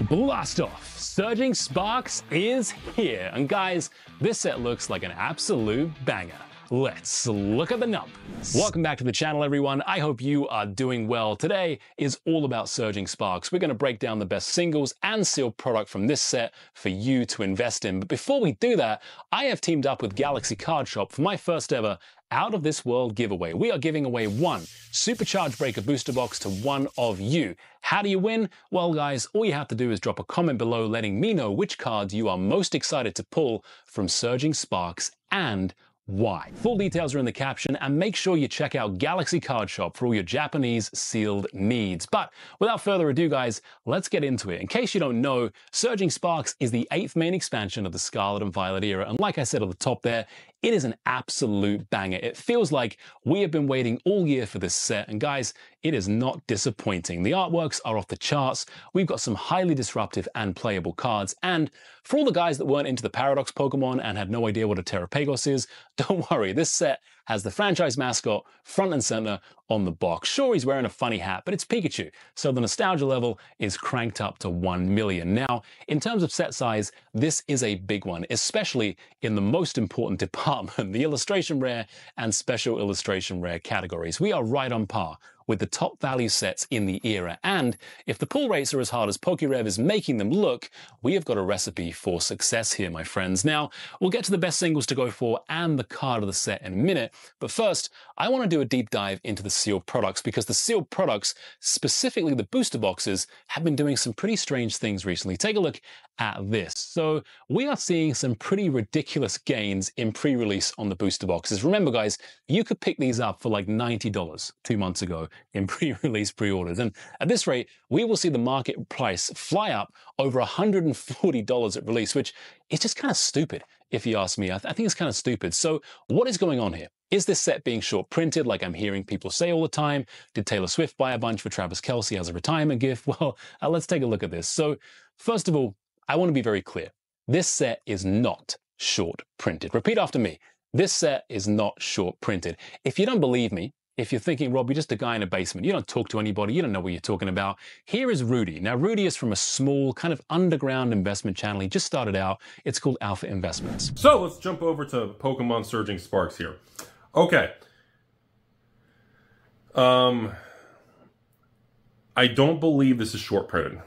Blast off! Surging Sparks is here. And guys, this set looks like an absolute banger. Let's look at the numbers. Welcome back to the channel, everyone. I hope you are doing well. Today is all about Surging Sparks. We're going to break down the best singles and sealed product from this set for you to invest in. But before we do that, I have teamed up with Galaxy Card Shop for my first ever out of this world giveaway. We are giving away one Supercharged Breaker Booster Box to one of you. How do you win? Well, guys, all you have to do is drop a comment below letting me know which cards you are most excited to pull from Surging Sparks and why. Full details are in the caption, and make sure you check out Galaxy Card Shop for all your Japanese sealed needs. But without further ado, guys, let's get into it. In case you don't know, Surging Sparks is the 8th main expansion of the Scarlet and Violet era, and like I said at the top there, it is an absolute banger. It feels like we have been waiting all year for this set, and guys, it is not disappointing. The artworks are off the charts, we've got some highly disruptive and playable cards, and for all the guys that weren't into the Paradox Pokemon and had no idea what a Terrapagos is, don't worry, this set has the franchise mascot front and center on the box. Sure, he's wearing a funny hat, but it's Pikachu, so the nostalgia level is cranked up to 1 million. Now, in terms of set size, this is a big one, especially in the most important department, the illustration rare and special illustration rare categories. We are right on par with the top value sets in the era, and if the pull rates are as hard as PokeRev is making them look, we have got a recipe for success here, my friends. Now, we'll get to the best singles to go for and the card of the set in a minute, but first, I want to do a deep dive into the sealed products, because the sealed products, specifically the booster boxes, have been doing some pretty strange things recently. Take a look at this. So we are seeing some pretty ridiculous gains in pre-release on the booster boxes. Remember, guys, you could pick these up for like $90 2 months ago in pre-release pre-orders. And at this rate, we will see the market price fly up over $140 at release, which is just kind of stupid, if you ask me. I think it's kind of stupid. So what is going on here? Is this set being short printed like I'm hearing people say all the time? Did Taylor Swift buy a bunch for Travis Kelce as a retirement gift? Well, let's take a look at this. So first of all, I want to be very clear. This set is not short printed. Repeat after me. This set is not short printed. If you don't believe me, if you're thinking, Rob, you're just a guy in a basement, you don't talk to anybody, you don't know what you're talking about, here is Rudy. Now, Rudy is from a small, kind of underground investment channel. He just started out. It's called Alpha Investments. So let's jump over to Pokemon Surging Sparks here. Okay. I don't believe this is short printed.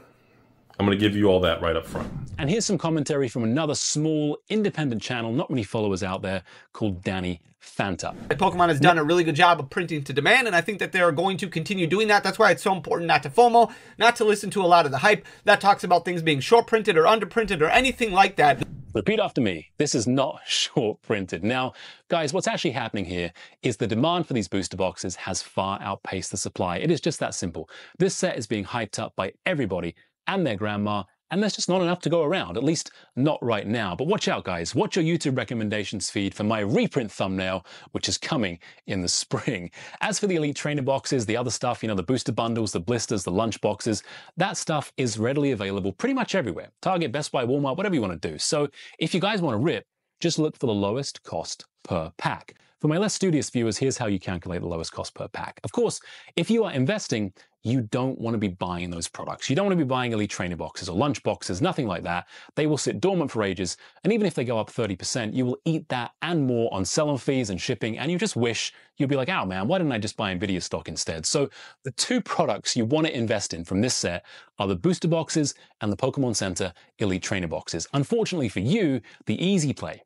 I'm going to give you all that right up front. And here's some commentary from another small, independent channel, not many followers out there, called Danny Fanta. Pokemon has done a really good job of printing to demand, and I think that they're going to continue doing that. That's why it's so important not to FOMO, not to listen to a lot of the hype that talks about things being short printed or under printed or anything like that. Repeat after me. This is not short printed. Now, guys, what's actually happening here is the demand for these booster boxes has far outpaced the supply. It is just that simple. This set is being hyped up by everybody and their grandma, and there's just not enough to go around, at least not right now. But watch out, guys. Watch your YouTube recommendations feed for my reprint thumbnail, which is coming in the spring. As for the Elite Trainer boxes, the other stuff, you know, the booster bundles, the blisters, the lunch boxes, that stuff is readily available pretty much everywhere. Target, Best Buy, Walmart, whatever you want to do. So if you guys want to rip, just look for the lowest cost per pack. For my less studious viewers, here's how you calculate the lowest cost per pack. Of course, if you are investing, you don't want to be buying those products. You don't want to be buying Elite Trainer boxes or lunch boxes, nothing like that. They will sit dormant for ages, and even if they go up 30%, you will eat that and more on sell-on fees and shipping, and you just wish you'll be like, oh man, why didn't I just buy Nvidia stock instead? So the two products you want to invest in from this set are the booster boxes and the Pokemon Center Elite Trainer boxes. Unfortunately for you, the easy play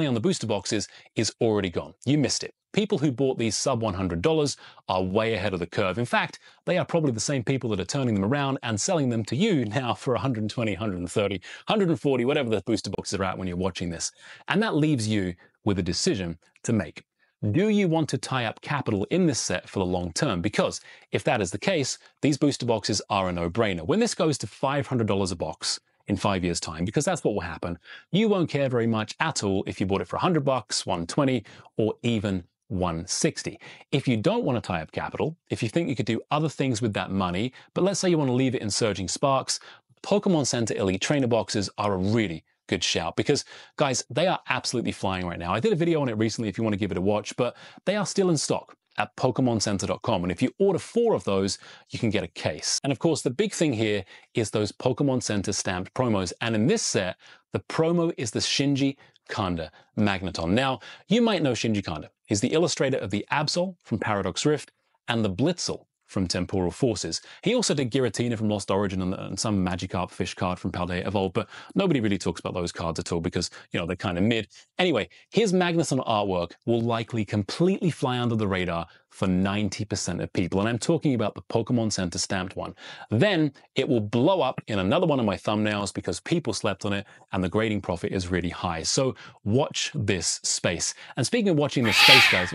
on the booster boxes is already gone. You missed it. People who bought these sub $100 are way ahead of the curve. In fact, they are probably the same people that are turning them around and selling them to you now for 120, 130, 140, whatever the booster boxes are at when you're watching this. And that leaves you with a decision to make. Do you want to tie up capital in this set for the long term? Because if that is the case, these booster boxes are a no-brainer. When this goes to $500 a box, in 5 years' time, because that's what will happen, you won't care very much at all if you bought it for $100, $120, or even $160. If you don't want to tie up capital, if you think you could do other things with that money, but let's say you want to leave it in Surging Sparks, Pokemon Center Elite Trainer boxes are a really good shout, because guys, they are absolutely flying right now. I did a video on it recently if you want to give it a watch, but they are still in stock. at PokemonCenter.com. And if you order 4 of those, you can get a case. And of course, the big thing here is those Pokemon Center stamped promos. And in this set, the promo is the Shinji Kanda Magneton. Now, you might know Shinji Kanda. He's the illustrator of the Absol from Paradox Rift and the Blitzel from Temporal Forces. He also did Giratina from Lost Origin and some Magikarp fish card from Paldea Evolved, but nobody really talks about those cards at all because, you know, they're kind of mid. Anyway, his Magneton artwork will likely completely fly under the radar for 90% of people, and I'm talking about the Pokemon Center stamped one. Then it will blow up in another one of my thumbnails because people slept on it and the grading profit is really high. So watch this space. And speaking of watching this space, guys,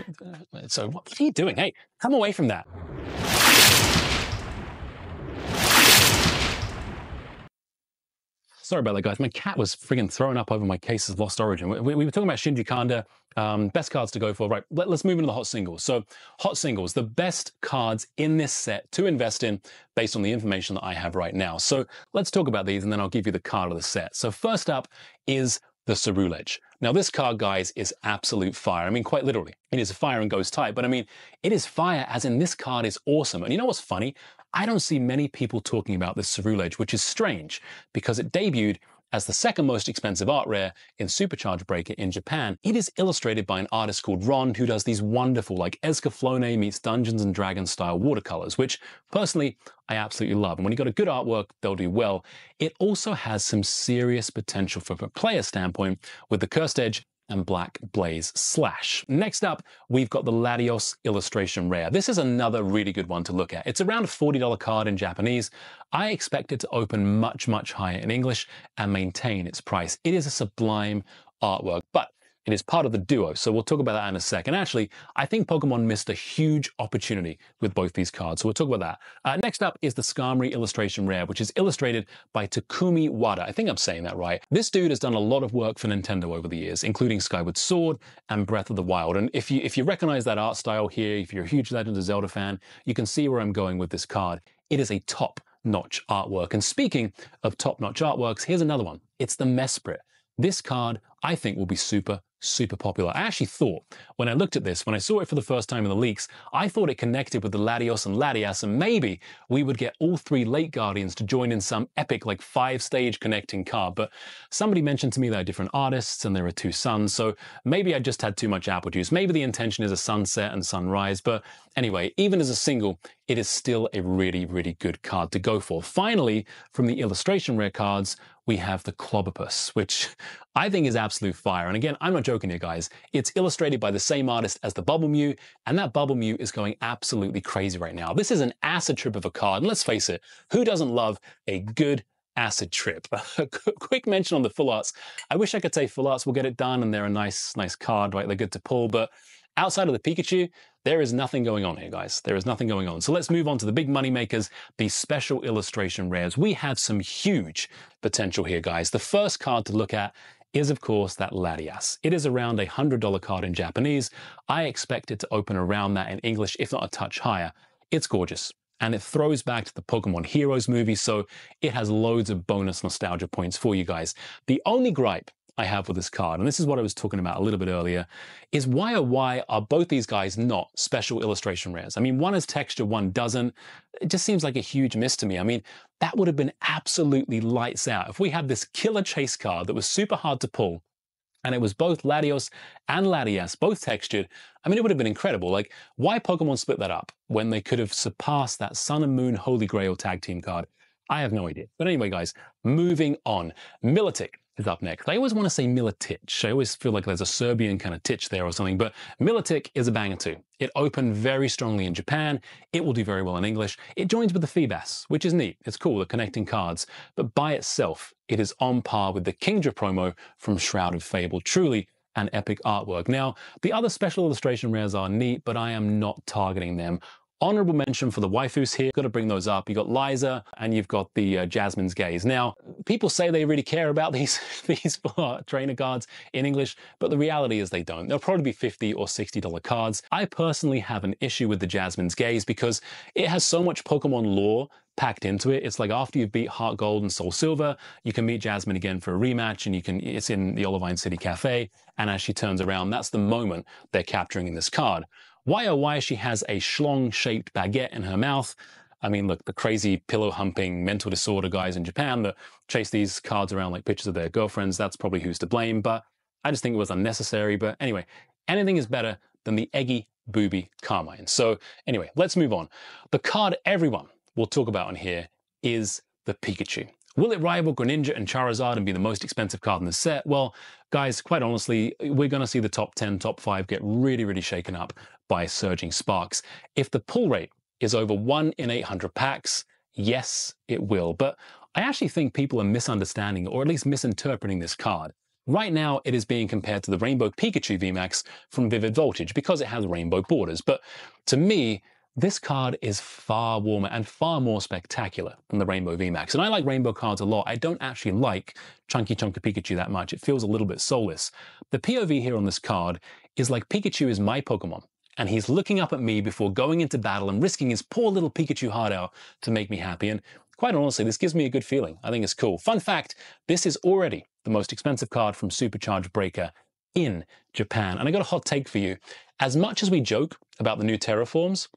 so what are you doing? Hey, come away from that. Sorry about that, guys. My cat was friggin' throwing up over my cases of Lost Origin. We were talking about Shinji Kanda, best cards to go for. Right, let's move into the hot singles. So, hot singles, the best cards in this set to invest in based on the information that I have right now. So, let's talk about these and then I'll give you the card of the set. So, first up is the Ceruledge. Now, this card, guys, is absolute fire. I mean, quite literally. It is fire and goes tight, but I mean, it is fire as in this card is awesome. And you know what's funny? I don't see many people talking about this Ceruledge, which is strange because it debuted as the second most expensive art rare in Supercharged Breaker in Japan. It is illustrated by an artist called Ron, who does these wonderful, like Escaflowne meets Dungeons and Dragons style watercolors, which personally I absolutely love. And when you got a good artwork, they'll do well. It also has some serious potential from a player standpoint with the Cursed Edge and Black Blaze Slash. Next up, we've got the Latios Illustration Rare. This is another really good one to look at. It's around a $40 card in Japanese. I expect it to open much, much higher in English and maintain its price. It is a sublime artwork, but it is part of the duo, so we'll talk about that in a second. Actually, I think Pokemon missed a huge opportunity with both these cards, so we'll talk about that. Next up is the Skarmory Illustration Rare, which is illustrated by Takumi Wada. I think I'm saying that right. This dude has done a lot of work for Nintendo over the years, including Skyward Sword and Breath of the Wild. And if you recognize that art style here, if you're a huge Legend of Zelda fan, you can see where I'm going with this card. It is a top-notch artwork. And speaking of top-notch artworks, here's another one. It's the Mesprit. This card, I think, will be super popular. I actually thought, when I looked at this, when I saw it for the first time in the leaks, I thought it connected with the Latios and Latias, and maybe we would get all 3 late Guardians to join in some epic, like 5-stage connecting card. But somebody mentioned to me they're different artists and there are 2 suns, so maybe I just had too much apple juice. Maybe the intention is a sunset and sunrise, but anyway, even as a single, it is still a really good card to go for. Finally, from the illustration rare cards, we have the Clobbopus, which I think is absolute fire. And again, I'm not joking here, guys. It's illustrated by the same artist as the Bubble Mew, and that Bubble Mew is going absolutely crazy right now. This is an acid trip of a card, and let's face it, who doesn't love a good acid trip? A quick mention on the full arts. I wish I could say full arts will get it done, and they're a nice card, right? They're good to pull, but outside of the Pikachu, there is nothing going on here, guys. There is nothing going on. So let's move on to the big money makers, the special illustration rares. We have some huge potential here, guys. The first card to look at is, of course, that Latias. It is around a $100 card in Japanese. I expect it to open around that in English, if not a touch higher. It's gorgeous. And it throws back to the Pokemon Heroes movie, so it has loads of bonus nostalgia points for you guys. The only gripe I have with this card, and this is what I was talking about a little bit earlier, is why are both these guys not special illustration rares? I mean, one has texture, one doesn't. It just seems like a huge miss to me. I mean, that would have been absolutely lights out if we had this killer chase card that was super hard to pull, and it was both Latios and Latias, both textured. I mean, it would have been incredible. Like, why Pokemon split that up when they could have surpassed that Sun and Moon Holy Grail tag team card? I have no idea. But anyway, guys, moving on. Milotic is up next. I always want to say Milotic. I always feel like there's a Serbian kind of titch there or something, but Milotic is a banger too. It opened very strongly in Japan. It will do very well in English. It joins with the Feebas, which is neat. It's cool, the connecting cards, but by itself, it is on par with the Kingdra promo from Shroud of Fable. Truly an epic artwork. Now, the other special illustration rares are neat, but I am not targeting them. Honorable mention for the waifus here. Got to bring those up. You got Liza and you've got the Jasmine's Gaze. Now, people say they really care about these trainer cards in English, but the reality is they don't. They'll probably be $50 or $60 cards. I personally have an issue with the Jasmine's Gaze because it has so much Pokemon lore packed into it. It's like after you've beat Heart Gold and Soul Silver, you can meet Jasmine again for a rematch, and it's in the Olivine City Cafe, and as she turns around, that's the moment they're capturing in this card. Why oh why she has a schlong-shaped baguette in her mouth. I mean, look, the crazy pillow-humping mental disorder guys in Japan that chase these cards around like pictures of their girlfriends, that's probably who's to blame, but I just think it was unnecessary. But anyway, anything is better than the eggy booby Carmine. So anyway, let's move on. The card everyone will talk about on here is the Pikachu. Will it rival Greninja and Charizard and be the most expensive card in the set? Well, guys, quite honestly, we're going to see the top 10, top 5 get really, really shaken up by surging sparks. If the pull rate is over 1 in 800 packs, yes, it will. But I actually think people are misunderstanding or at least misinterpreting this card. Right now, it is being compared to the Rainbow Pikachu VMAX from Vivid Voltage because it has rainbow borders. But to me, this card is far warmer and far more spectacular than the Rainbow VMAX. And I like rainbow cards a lot. I don't actually like Chunky Chunky Pikachu that much. It feels a little bit soulless. The POV here on this card is like Pikachu is my Pokemon, and he's looking up at me before going into battle and risking his poor little Pikachu heart out to make me happy. And quite honestly, this gives me a good feeling. I think it's cool. Fun fact, this is already the most expensive card from Supercharged Breaker in Japan. And I got a hot take for you. As much as we joke about the new terraforms,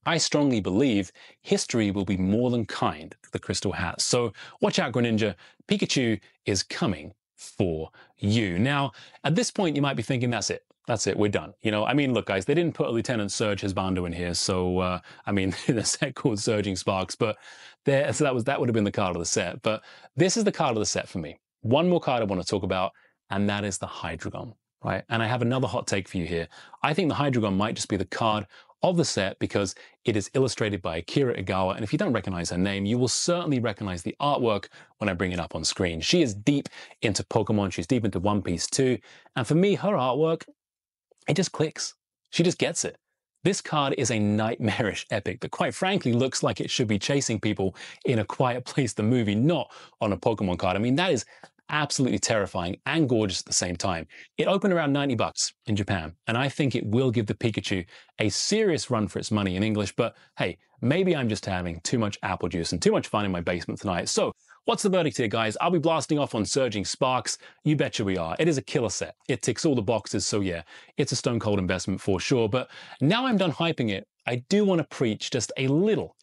I strongly believe history will be more than kind to the Crystal Hats. So watch out, Greninja. Pikachu is coming for you. Now, at this point, you might be thinking, that's it. That's it. We're done. You know, I mean, look, guys, they didn't put a Lieutenant Surge Husbando in here. So, I mean, in a set called Surging Sparks, but so that would have been the card of the set. But this is the card of the set for me. One more card I want to talk about, and that is the Hydreigon, right? And I have another hot take for you here. I think the Hydreigon might just be the card of the set because it is illustrated by Akira Igawa. And if you don't recognize her name, you will certainly recognize the artwork when I bring it up on screen. She is deep into Pokemon. She's deep into One Piece too. And for me, her artwork, it just clicks. She just gets it. This card is a nightmarish epic that quite frankly looks like it should be chasing people in A Quiet Place, the movie, not on a Pokemon card. I mean, that is absolutely terrifying and gorgeous at the same time. It opened around 90 bucks in Japan, and I think it will give the Pikachu a serious run for its money in English, but hey, maybe I'm just having too much apple juice and too much fun in my basement tonight. So what's the verdict here, guys? I'll be blasting off on Surging Sparks. You betcha we are. It is a killer set. It ticks all the boxes, so yeah, it's a stone cold investment for sure. But now I'm done hyping it, I do want to preach just a little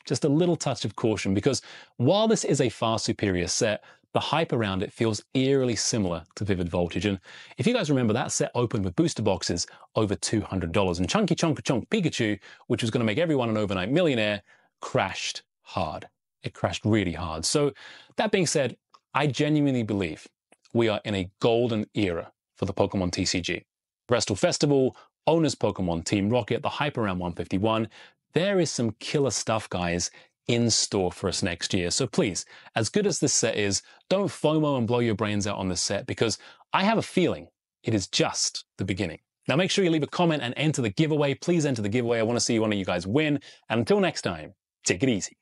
touch of caution, because while this is a far superior set, the hype around it feels eerily similar to Vivid Voltage. And if you guys remember, that set opened with booster boxes over $200. And Chunky Chonka Chonk Pikachu, which was going to make everyone an overnight millionaire, crashed hard. It crashed really hard. So that being said, I genuinely believe we are in a golden era for the Pokemon TCG. Bristol Festival, Owners Pokemon, Team Rocket, the hype around 151. There is some killer stuff, guys, in store for us next year. So please, as good as this set is, don't FOMO and blow your brains out on this set, because I have a feeling it is just the beginning. Now make sure you leave a comment and enter the giveaway. Please enter the giveaway. I want to see one of you guys win. And until next time, take it easy.